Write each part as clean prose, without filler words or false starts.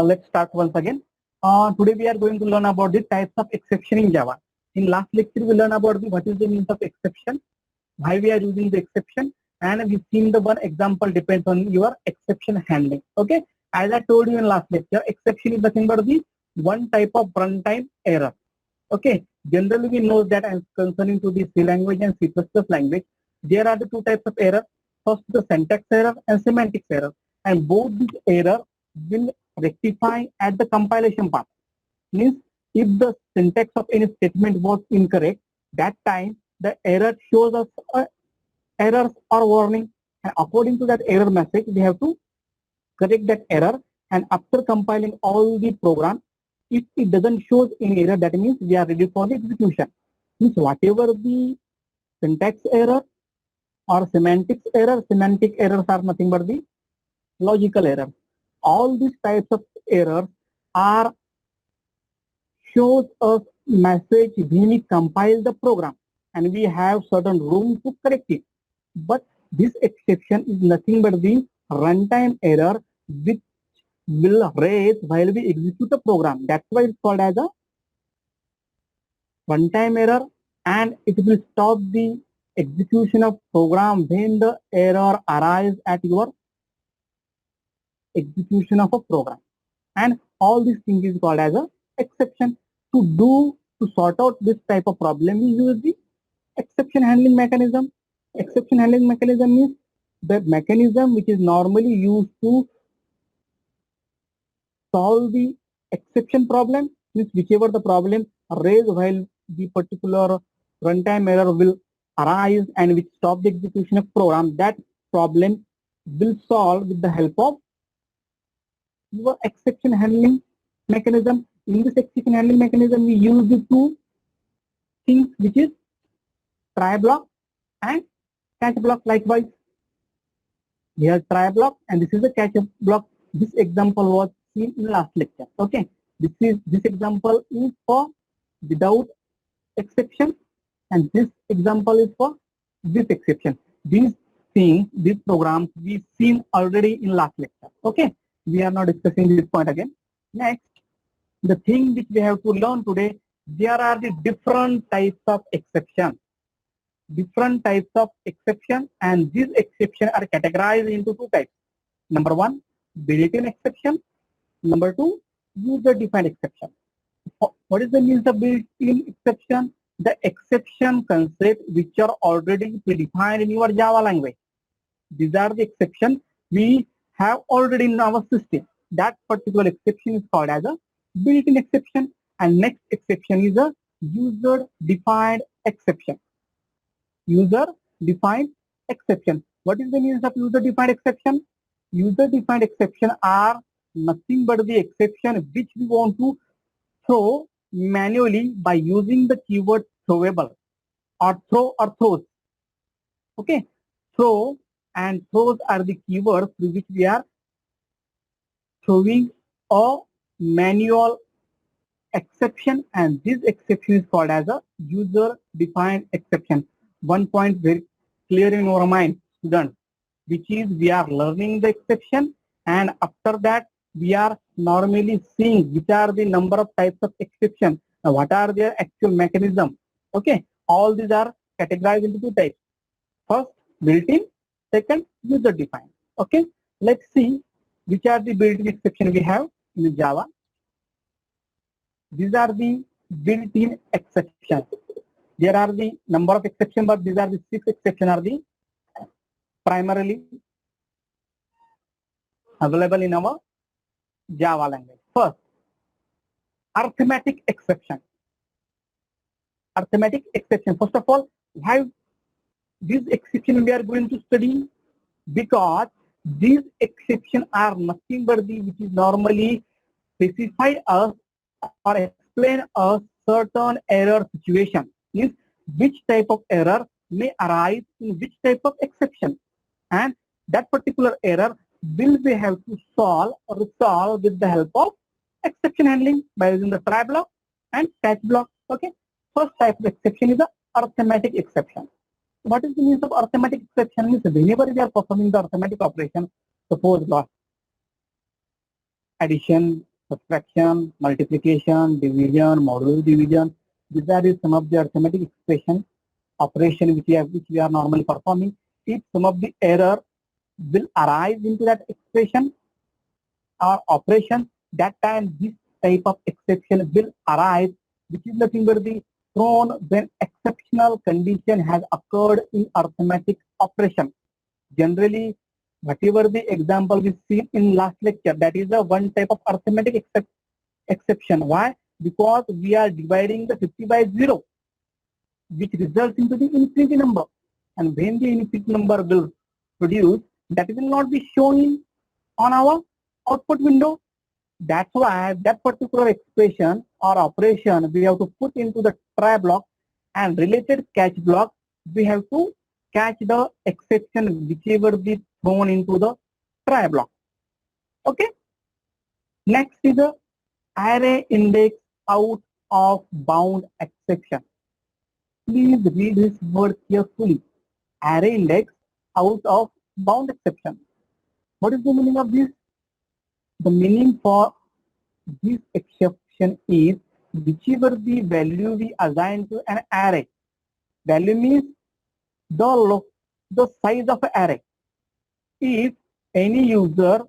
let's start once again. Today we are going to learn about the types of exception in Java. In last lecture we learned about what is the means of exception, why we are using the exception, and we've seen the one example depends on your exception handling. Okay, as I told you in last lecture, exception is nothing but the one type of runtime error. Okay, generally we know that as concerning to the C language and C++ language, there are the two types of error. First, the syntax error and semantics error, and both these error will rectify at the compilation path. Means if the syntax of any statement was incorrect, that time the error shows us errors or warning, and according to that error message we have to correct that error. And after compiling all the program, if it doesn't show any error, that means we are ready for the execution. Means whatever the syntax error or semantic errors are nothing but the logical error. All these types of errors are shows us message when we compile the program, and we have certain room to correct it. But this exception is nothing but the runtime error which will raise while we execute the program. That's why it's called as a runtime error, and it will stop the execution of program when the error arises at your execution of a program. And all these things is called as a exception. To sort out this type of problem, we use the exception handling mechanism. Exception handling mechanism is the mechanism which is normally used to solve the exception problem. Means whichever the problem raised while the particular runtime error will arise and which stop the execution of program, that problem will solve with the help of your exception handling mechanism. In this exception handling mechanism, we use the two things, which is try block and catch block. Likewise, we have try block and this is the catch block. This example was seen in last lecture. Okay, this example is for without exception, and this example is for this exception. These things, these programs we've seen already in last lecture. Okay, we are not discussing this point again. Next, the thing which we have to learn today, there are the different types of exception. Different types of exception, and these exceptions are categorized into two types. Number one, built-in exception. Number two, user-defined exception. What is the means of built-in exception? The exception concept which are already predefined in your Java language. These are the exceptions we have already in our system. That particular exception is called as a built-in exception. And next exception is a user-defined exception. User-defined exception. What is the means of user-defined exception? User-defined exception are nothing but the exception which we want to throw manually by using the keyword throwable or throw or throws. Okay, throw and throws are the keywords through which we are throwing a manual exception, and this exception is called as a user-defined exception. One point very clear in our mind, students, which is we are learning the exception, and after that we are normally seeing which are the number of types of exception, what are their actual mechanism. Okay, all these are categorized into two types. First, built-in. Second, user-defined. Okay, let's see which are the built-in exception we have in Java. These are the built-in exceptions. There are the number of exceptions, but these are the 6 exceptions are the primarily available in our Java language. First, arithmetic exception. Arithmetic exception. First of all, why this exception we are going to study? Because these exceptions are nothing but the which is normally specify us or explain a certain error situation. Means which type of error may arise in which type of exception, and that particular error will we have to solve or resolve with the help of exception handling by using the try block and catch block. Okay, first type of exception is the arithmetic exception. What is the means of arithmetic exception? Means whenever we are performing the arithmetic operation, suppose loss, addition, subtraction, multiplication, division, modulo division. These are some of the arithmetic expression operation which we are normally performing. If some of the error will arise into that expression or operation, that time this type of exception will arise, which is nothing but the thrown when exceptional condition has occurred in arithmetic operation. Generally, whatever the example we see in last lecture, that is the one type of arithmetic exception. Why? Because we are dividing the 50 by 0, which results into the infinity number. And when the infinity number will produce, that will not be shown on our output window. That's why that particular expression or operation we have to put into the try block, and related catch block we have to catch the exception whichever be thrown into the try block. Okay. Next is the array index out of bound exception. Please read this word carefully. Array index out of bound exception. What is the meaning of this? The meaning for this exception is whichever the value we assign to an array. Value means the size of an array. If any user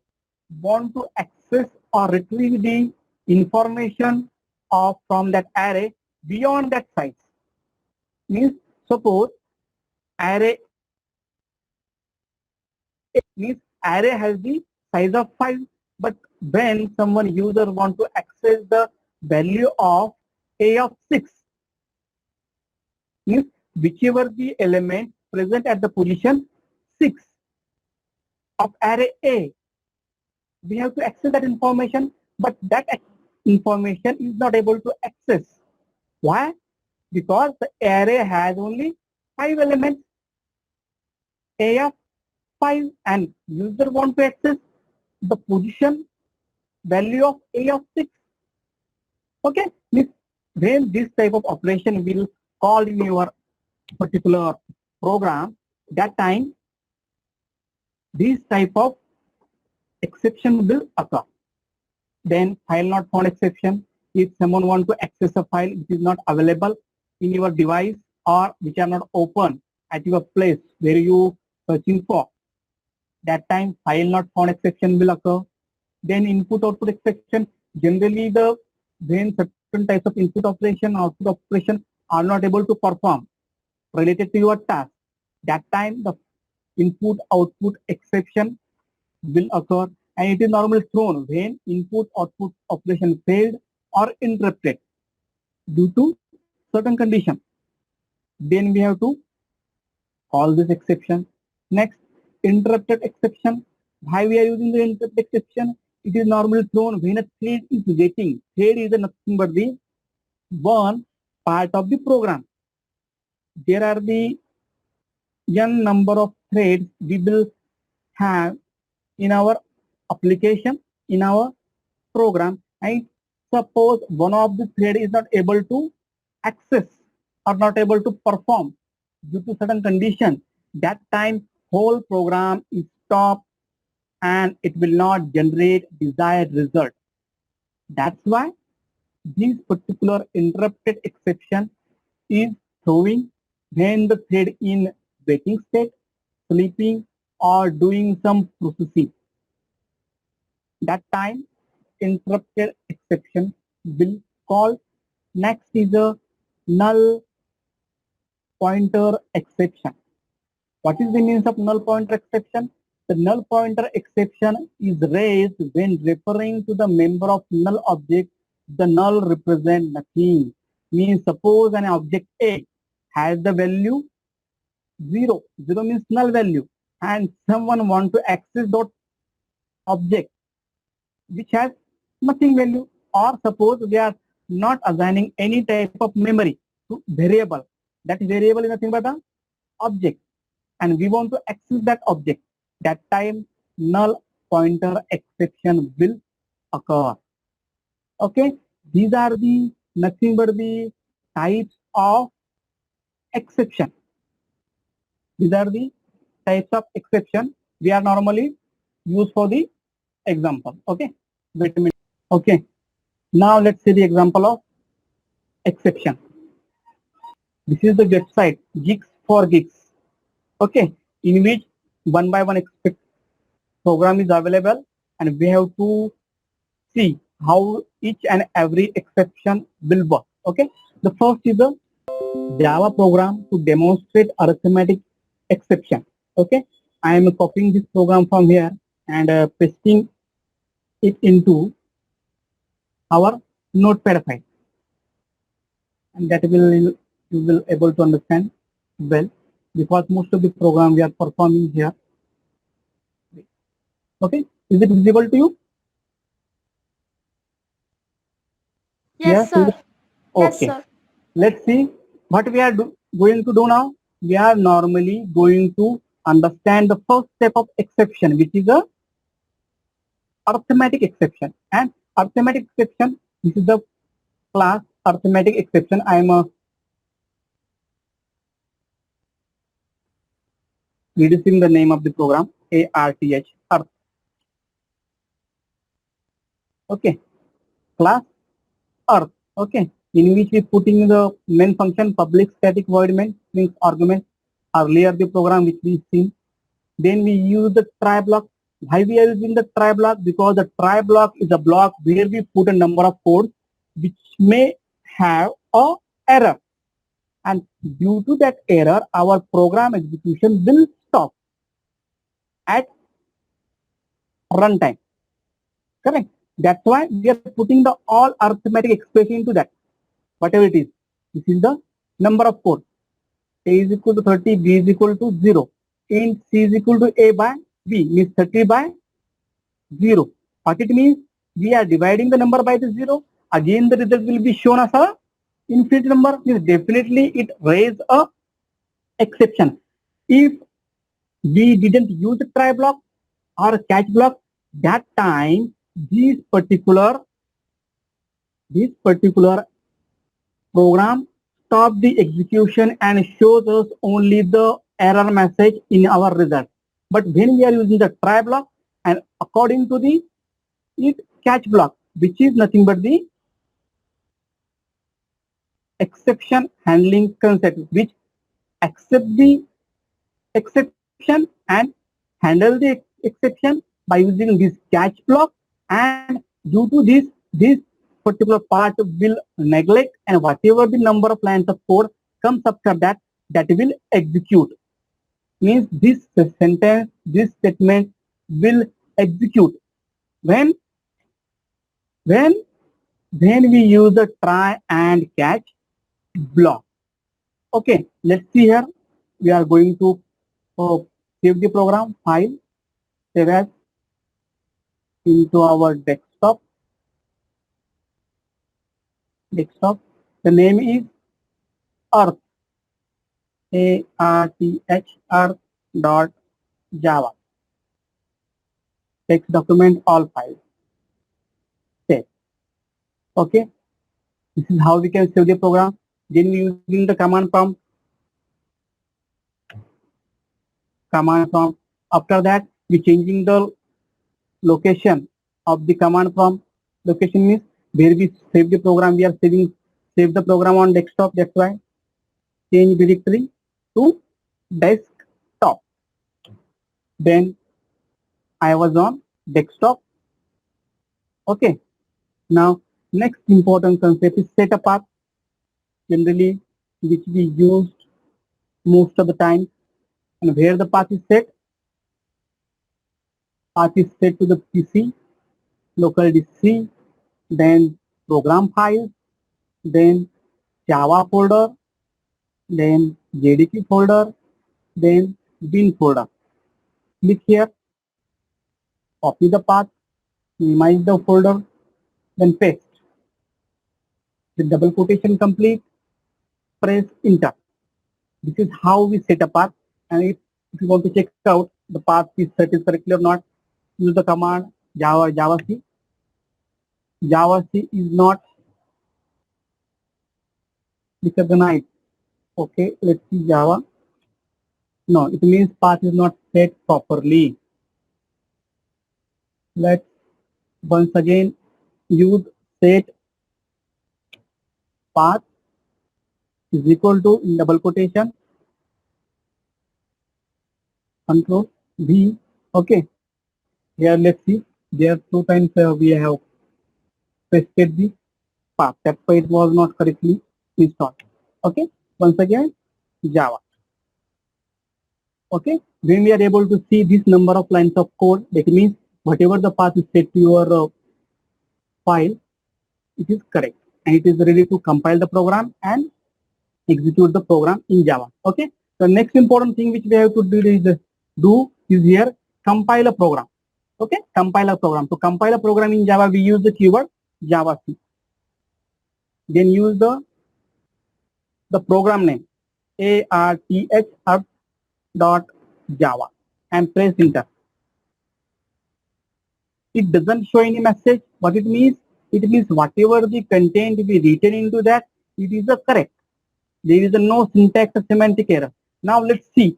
want to access or retrieve the information from that array beyond that size, means suppose array has the size of 5, but when someone user want to access the value of a of 6, means whichever the element present at the position 6 of array A, we have to access that information, but that information is not able to access. Why? Because the array has only 5 elements, A of 5, and user want to access the position value of A of 6. Okay, when this type of operation will call in your particular program, that time this type of exception will occur. Then file not found exception. If someone want to access a file which is not available in your device or which are not open at your place where you searching for, that time file not found exception will occur. Then input output exception. Generally when certain types of input operation, output operation are not able to perform related to your task, that time the input output exception will occur, and it is normally thrown when input output operation failed or interrupted due to certain condition. Then we have to call this exception. Next, interrupted exception. Why we are using the interrupted exception? It is normally thrown when a thread is waiting. Thread is nothing but the one part of the program. There are the n number of threads we will have in our application, in our program, and suppose one of the thread is not able to access or not able to perform due to certain condition, that time whole program is stopped and it will not generate desired result. That's why this particular interrupted exception is throwing when the thread in waiting state, sleeping, or doing some processing. That time interrupted exception will call. Next is a null pointer exception. What is the meaning of null pointer exception? The null pointer exception is raised when referring to the member of null object. The null represent nothing. Means suppose an object A has the value 0. 0 means null value, and someone want to access that object which has nothing value, or suppose we are not assigning any type of memory to variable. That variable is nothing but an object, and we want to access that object. That time null pointer exception will occur. Okay, these are the nothing but the types of exception. These are the types of exception we are normally use for the example. Okay, wait a minute. Okay. Now let's see the example of exception. This is the website Geeks for Geeks. Okay, in which one by one program is available, and we have to see how each and every exception will work. Okay, the first is a Java program to demonstrate arithmetic exception. Okay, I am copying this program from here and pasting it into our notepad file, and that will you will able to understand well, because most of the program we are performing here. Okay, is it visible to you? Yes, Yes. sir. Yes, Okay. sir. Let's see what we are going to do now. We are normally going to understand the first step of exception, which is a arithmetic exception. And arithmetic exception, this is the class arithmetic exception. I am reducing the name of the program, ARTH, Arth. Okay, class Earth. Okay, in which we putting the main function public static void main means argument. Earlier the program which we seen. Then we use the try block. Why we are using the try block? Because the try block is a block where we put a number of codes which may have a error, and due to that error our program execution will stop at runtime. Correct? That's why we are putting the all arithmetic expression into that, whatever it is. This is the number of codes. A is equal to 30, B is equal to 0. Int C is equal to A by B means 30 by 0. What it means? We are dividing the number by the 0. Again the result will be shown as a infinite number. Means definitely it raise a exception. If we didn't use the try block or catch block, that time this particular program stop the execution and shows us only the error message in our result. But when we are using the try block, and according to the it catch block, which is nothing but the exception handling concept, which accept the exception and handle the exception by using this catch block, and due to this particular part will neglect, and whatever the number of lines of code comes after that, that will execute. Means this sentence, this statement will execute when when when we use the try and catch block. Okay, let's see here. We are going to save the program file, save as into our desktop. The name is Earth, ARTH, Earth dot Java. Text document all files. Save. Okay, this is how we can save the program. Then we using the command prompt. After that, we changing the location of the command prompt. Location means where we save the program. We are save the program on desktop. That's why change directory to desktop. Then I was on desktop. Okay. Now next important concept is set a path, generally which we use most of the time. And where the path is set to the PC, local DC, then program files, then Java folder, then JDK folder, then bin folder. Click here, copy the path, minimize the folder, then paste. The double quotation complete, press enter. This is how we set a path. And if you want to check out the path is set is correctly or not, use the command javac. Javac is not recognized. Okay, let's see Java. No, it means path is not set properly. Let's once again use set path is equal to, in double quotation, control V. Okay, here let's see, there 2 times we have pasted the path, that's why it was not correctly installed. Okay, once again, Java. Okay, when we are able to see this number of lines of code, that means whatever the path is set to your file, it is correct, and it is ready to compile the program and execute the program in Java. Okay, the next important thing which we have to do is here, compile a program. Okay, compile a program. To compile a program in Java, we use the keyword Java C. Then use the program name arth.java and press enter. It doesn't show any message. What it means? It means whatever the content we written into that, it is correct. There is no syntax or semantic error. Now let's see.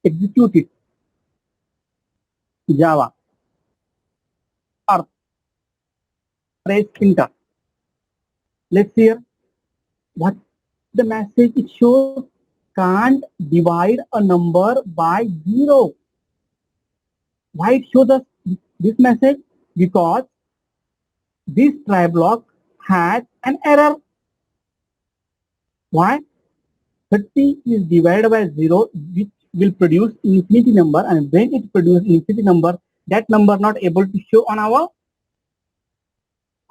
Execute it. Java. Arth. Press enter. Let's see here. What the message it shows? Can't divide a number by 0. Why it shows us this message? Because this try block has an error. Why? 30 is divided by 0, which will produce infinity number, and when it produces infinity number, that number not able to show on our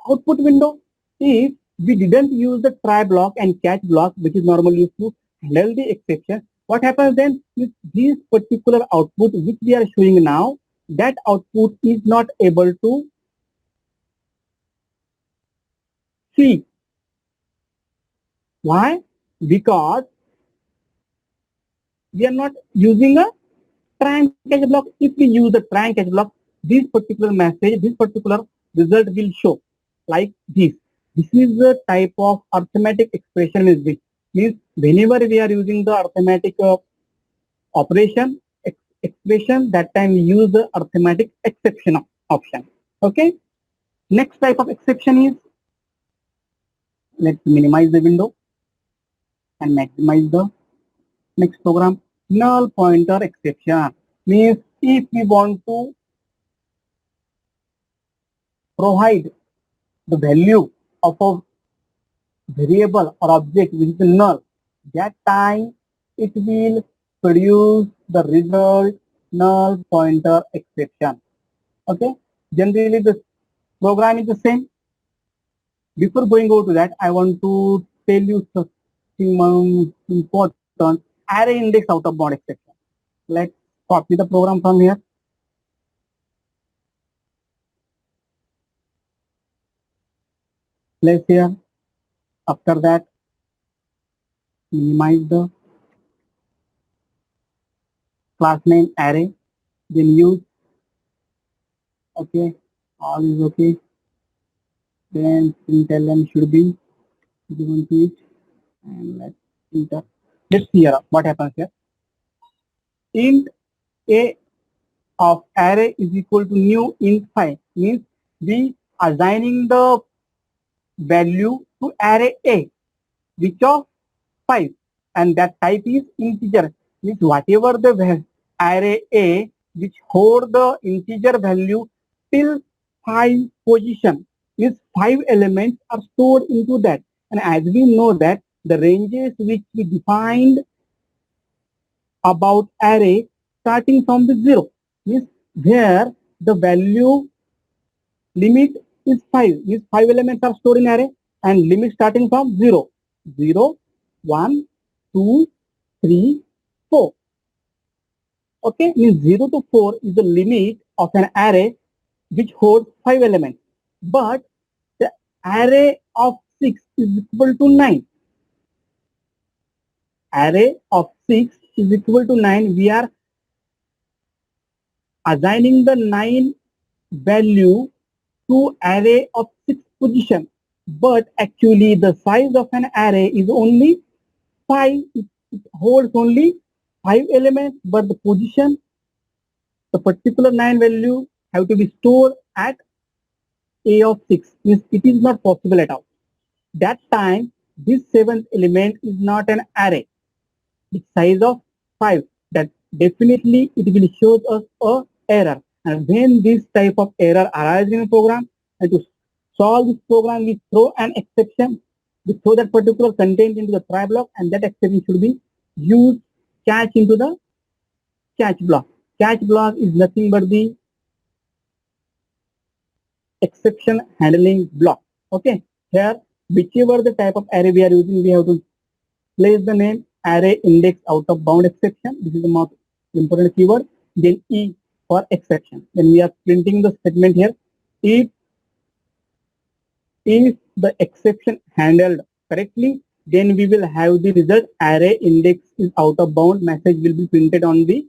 output window. If we didn't use the try block and catch block, which is normally used to handle the exception, what happens then is this particular output which we are showing now, that output is not able to see. Why? Because we are not using a try and catch block. If we use the try and catch block, this particular message, this particular result will show like this. This is the type of arithmetic expression is which means whenever we are using the arithmetic operation expression, that time we use the arithmetic exception option. Okay. Next type of exception is, let's minimize the window and maximize the next program. Null pointer exception means if we want to provide the value of a variable or object which is null, that time it will produce the result null pointer exception. Okay, generally the program is the same. Before going over to that, I want to tell you something important: array index out of bound exception. Let's copy the program from here. Place here. After that, minimize the class name array. Then use. Okay, all is okay. Then println should be given to it, and let's enter. Let's see here what happens here. Int a of array is equal to new int 5 means we assigning the value to array a, which of 5, and that type is integer, means whatever the array a which hold the integer value till 5 position, means 5 elements are stored into that. And as we know that the ranges which we defined about array starting from the 0, means where the value limit is 5, means 5 elements are stored in array, and limit starting from 0, 0, 1, 2, 3, 4. Okay, means 0 to 4 is the limit of an array which holds 5 elements. But the array of 6 is equal to 9. Array of 6 is equal to 9. We are assigning the 9 value to array of 6 position. But actually the size of an array is only 5. It holds only 5 elements, but the position, the particular 9 value have to be stored at a of 6 means it is not possible at all. That time this seventh element is not an array with size of 5. That definitely it will show us a error. And when this type of error arises in a program, and to solve this program, we throw an exception. We throw that particular content into the try block, and that exception should be used catch into the catch block. Catch block is nothing but the exception handling block. Okay, here whichever the type of array we are using, we have to place the name array index out of bound exception. This is the most important keyword. Then E for exception. Then we are printing the statement here. If the exception handled correctly, then we will have the result array index is out of bound message will be printed on the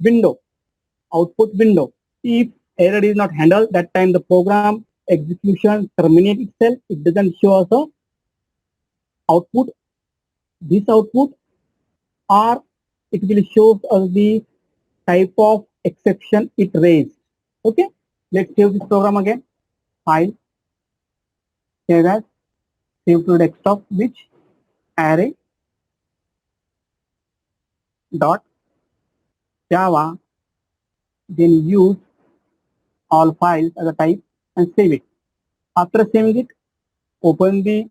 window, output window. If error is not handled, that time the program execution terminates itself. It doesn't show us a output, this output, or it will show us the type of exception it raised. Okay, let's save this program again. File, save as, save to desktop, which array dot java, then use all files as a type and save it. After saving it, open the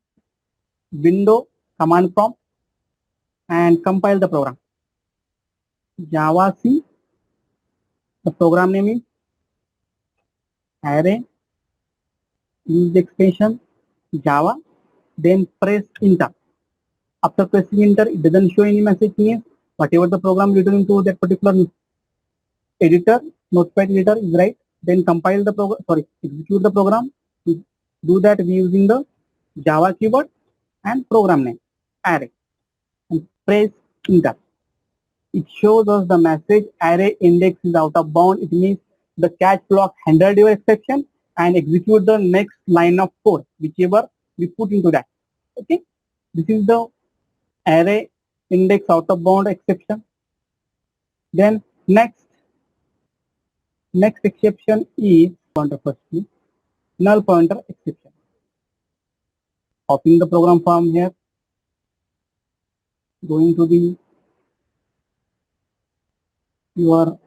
window command prompt and compile the program. Java C, the program name is array, use the extension Java, then press enter. After pressing enter, it doesn't show any message here. Whatever the program returning to that particular editor, notepad editor is right. Then compile the program, execute the program. Do that using the Java keyword and program name array and press enter. It shows us the message array index is out of bound. It means the catch block handled your exception and execute the next line of code, whichever we put into that. Okay, this is the array index out of bound exception. Then next exception is pointer firstly, null pointer exception. Copying the program from here, going to the your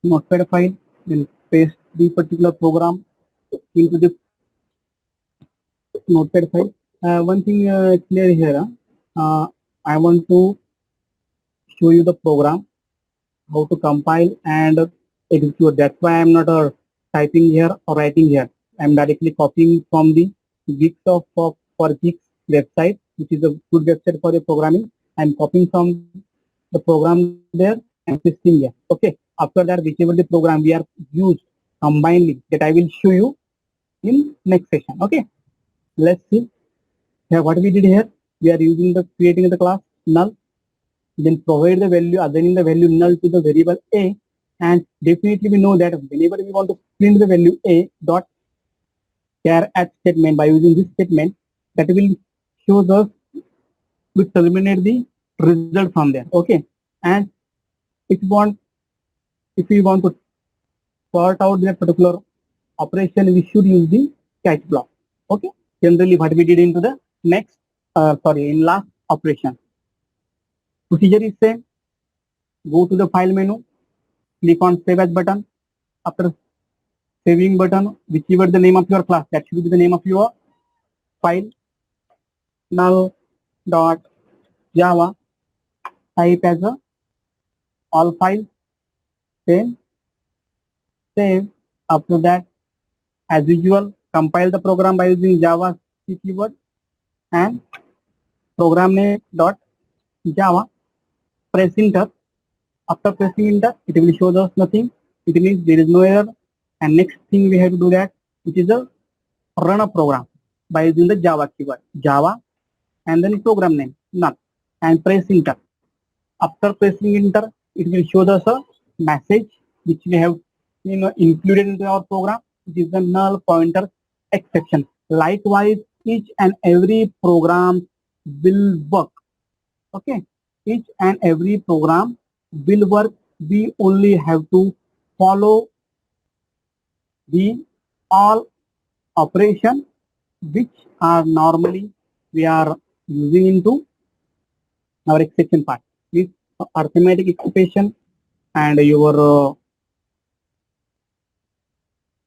notepad file, then paste the particular program into the notepad file. One thing clear here, I want to show you the program, how to compile and execute. That's why I'm not typing here or writing here. I'm directly copying from the Geeks for Geeks website, which is a good website for the programming. I'm copying from the program there and pasting here. Okay. After that, whichever the program we are used combinedly, that I will show you in next session. Okay. Let's see. Here, what we did here, we are using the creating the class null, then provide the value, assigning the value null to the variable a, and definitely we know that whenever we want to print the value a dot char at statement by using this statement, that will show us, we terminate the result from there. Okay, and if we want to sort out that particular operation, we should use the catch block. Okay, generally what we did into the next in last operation. Procedure is same. Go to the file menu, click on save as button. After saving button, whichever the name of your class, that should be the name of your file. Null dot java, type as a all files, then save. After that, as usual, compile the program by using Java C keyword and program name dot java, press enter. After pressing enter, it will show us nothing. It means there is no error. And next thing we have to do that, which is a run a program by using the Java keyword, Java, and then program name null, and press enter. After pressing enter, it will show us a message which we have included into our program, which is the null pointer exception. Likewise, each and every program will work. Okay, each and every program will work. We only have to follow the all operation which are normally we are using into our exception part. This arithmetic expression and your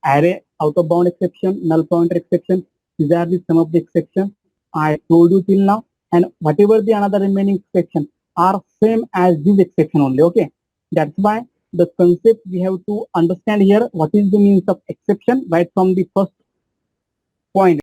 array out of bound exception, null pointer exception. These are the some of the exceptions I told you till now, and whatever the another remaining exception are same as this exception only. Okay, that's why the concept we have to understand here. What is the means of exception right from the first point.